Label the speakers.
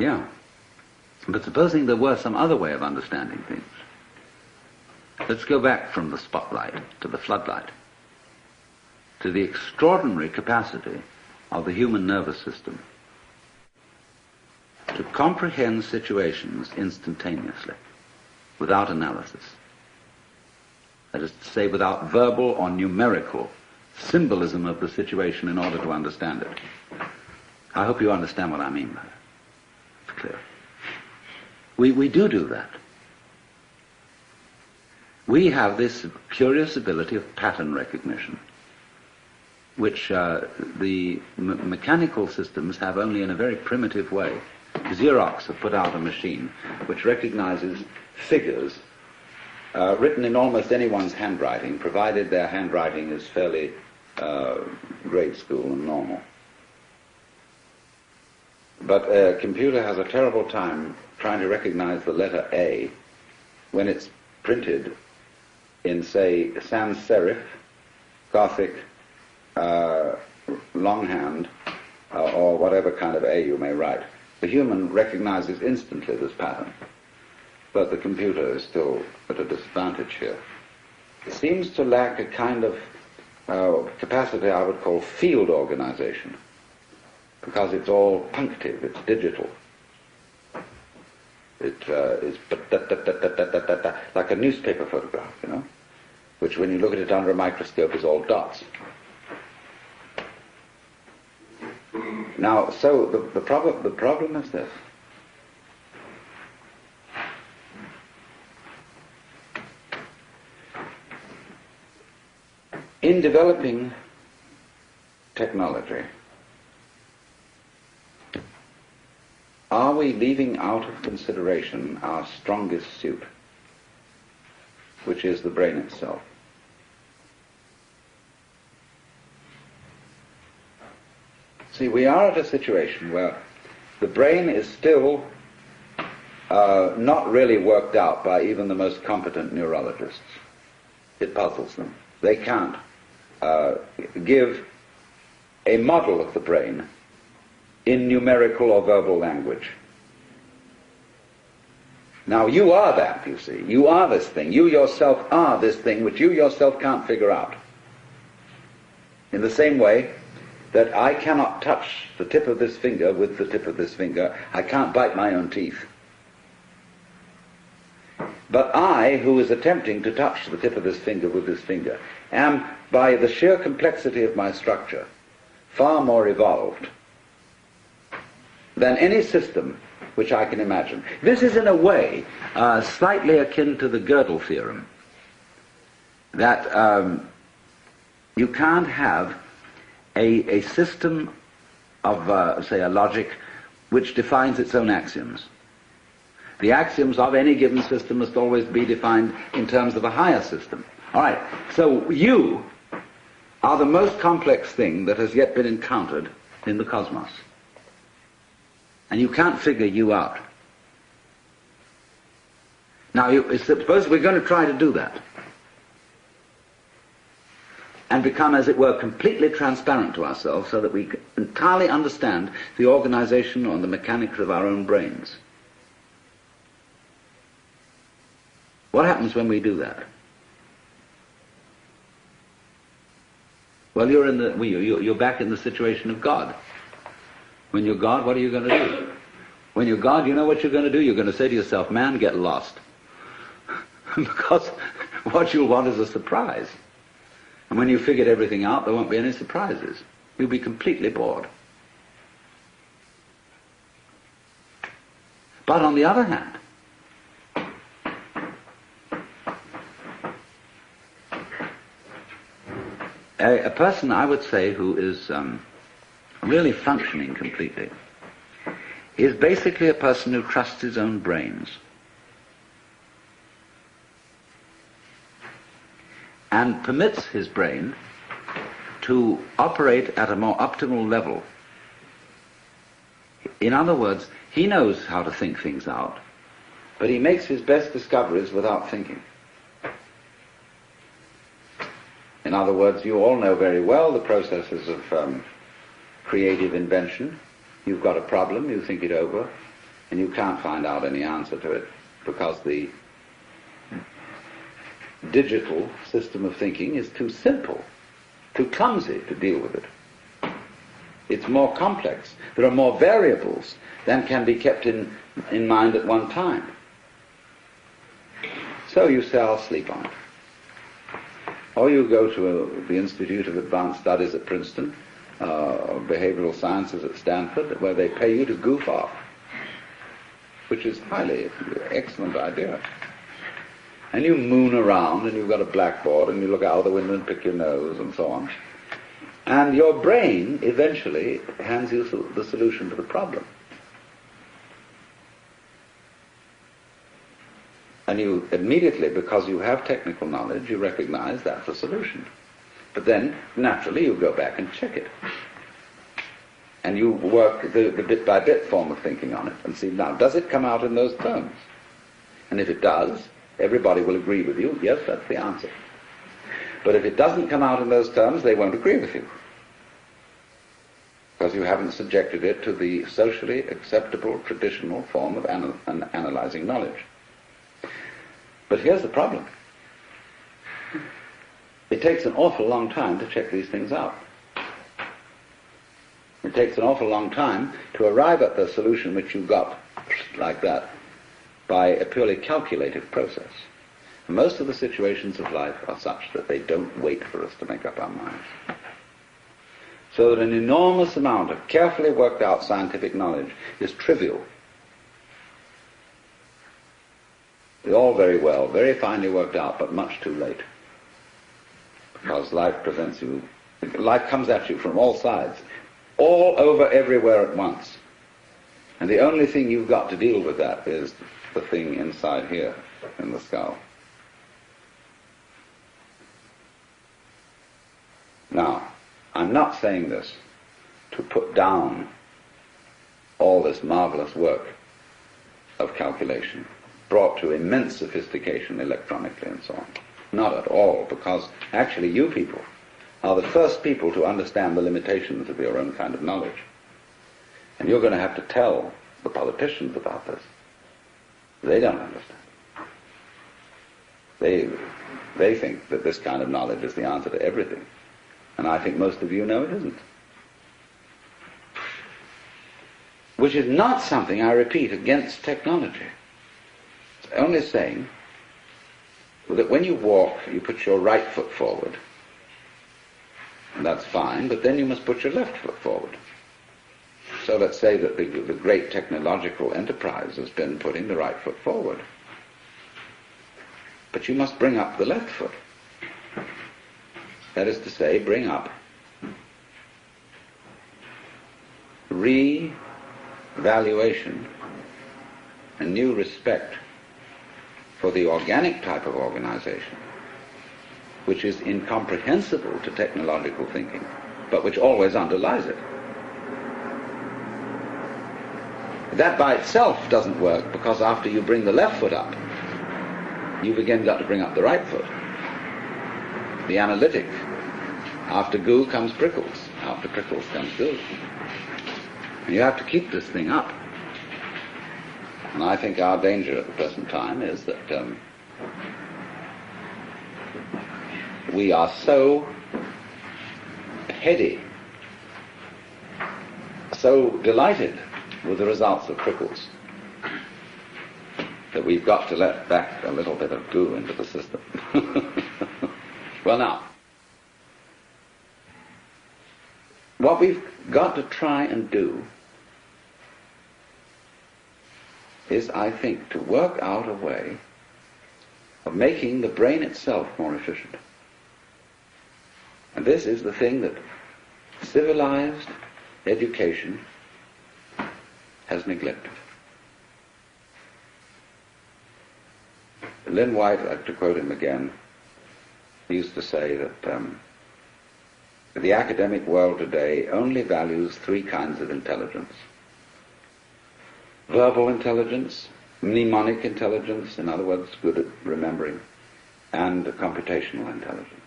Speaker 1: Yeah. But supposing there were some other way of understanding things. Let's go back from the spotlight to the floodlight, to the extraordinary capacity of the human nervous system to comprehend situations instantaneously, without analysis. That is to say, without verbal or numerical symbolism of the situation in order to understand it. I hope you understand what I mean by that. It's clear. We do that. We have this curious ability of pattern recognition, which the mechanical systems have only in a very primitive way. Xerox have put out a machine which recognizes figures written in almost anyone's handwriting, provided their handwriting is fairly grade school and normal. But a computer has a terrible time trying to recognize the letter A when it's printed in, say, sans serif, Gothic, longhand, or whatever kind of A you may write. The human recognizes instantly this pattern, but the computer is still at a disadvantage here. It seems to lack a kind of capacity I would call field organization, because it's all punctive, it's digital. It is like a newspaper photograph, you know, which when you look at it under a microscope is all dots. Now, so the problem is this. In developing technology, are we leaving out of consideration our strongest suit, which is the brain itself? See, we are at a situation where the brain is still not really worked out by even the most competent neurologists. It puzzles them. They can't give a model of the brain in numerical or verbal language. Now, you are that, you see. You are this thing. You yourself are this thing which you yourself can't figure out. In the same way that I cannot touch the tip of this finger with the tip of this finger. I can't bite my own teeth. But I, who is attempting to touch the tip of this finger with this finger, am, by the sheer complexity of my structure, far more evolved than any system which I can imagine. This is in a way slightly akin to the Gödel theorem, that you can't have a system of, say, a logic which defines its own axioms. The axioms of any given system must always be defined in terms of a higher system. All right, so you are the most complex thing that has yet been encountered in the cosmos. And you can't figure you out. Now, suppose we're going to try to do that and become, as it were, completely transparent to ourselves so that we entirely understand the organization and the mechanics of our own brains. What happens when we do that? Well, you're back in the situation of God. When you're God, what are you going to do? When you're God, you know what you're going to do? You're going to say to yourself, man, get lost. Because what you'll want is a surprise. And when you've figured everything out, there won't be any surprises. You'll be completely bored. But on the other hand, a person, I would say, who is really functioning completely is basically a person who trusts his own brains and permits his brain to operate at a more optimal level. In other words, he knows how to think things out, but he makes his best discoveries without thinking. In other words, you all know very well the processes of creative invention. You've got a problem, you think it over, And you can't find out any answer to it because the digital system of thinking is too simple, too clumsy to deal with it. It's more complex. There are more variables than can be kept in mind at one time. So you say, I'll sleep on it. Or you go to the Institute of Advanced Studies at Princeton, Behavioral Sciences at Stanford, where they pay you to goof off, which is highly excellent idea. And you moon around, and you've got a blackboard, and you look out the window and pick your nose, and so on. And your brain eventually hands you the solution to the problem. And you immediately, because you have technical knowledge, you recognize that's the solution. But then, naturally, you go back and check it. And you work the bit-by-bit form of thinking on it and see, now, does it come out in those terms? And if it does, everybody will agree with you, yes, that's the answer. But if it doesn't come out in those terms, they won't agree with you. Because you haven't subjected it to the socially acceptable, traditional form of analyzing knowledge. But here's the problem. It takes an awful long time to check these things out. It takes an awful long time to arrive at the solution which you got like that by a purely calculated process. And most of the situations of life are such that they don't wait for us to make up our minds. So that an enormous amount of carefully worked out scientific knowledge is trivial. It's all very well, very finely worked out, but much too late. Because life comes at you from all sides, all over everywhere at once. And the only thing you've got to deal with that is the thing inside here, in the skull. Now, I'm not saying this to put down all this marvelous work of calculation, brought to immense sophistication electronically and so on. Not at all, because actually you people are the first people to understand the limitations of your own kind of knowledge. And you're going to have to tell the politicians about this. They don't understand. They think that this kind of knowledge is the answer to everything. And I think most of you know it isn't. Which is not something, I repeat, against technology. It's only saying that when you walk, you put your right foot forward. And that's fine, but then you must put your left foot forward. So let's say that the great technological enterprise has been putting the right foot forward. But you must bring up the left foot. That is to say, bring up re-evaluation and new respect for the organic type of organization, which is incomprehensible to technological thinking, but which always underlies it. That by itself doesn't work, because after you bring the left foot up, you've again got to bring up the right foot. The analytic. After goo comes prickles. After prickles comes goo. And you have to keep this thing up. And I think our danger at the present time is that we are so heady, so delighted with the results of prickles, that we've got to let back a little bit of goo into the system. Well, now, what we've got to try and do is, I think, to work out a way of making the brain itself more efficient. And this is the thing that civilized education has neglected. Lynn White, I'd like to quote him again, he used to say that the academic world today only values three kinds of intelligence. Verbal intelligence, mnemonic intelligence, in other words, good at remembering, and computational intelligence.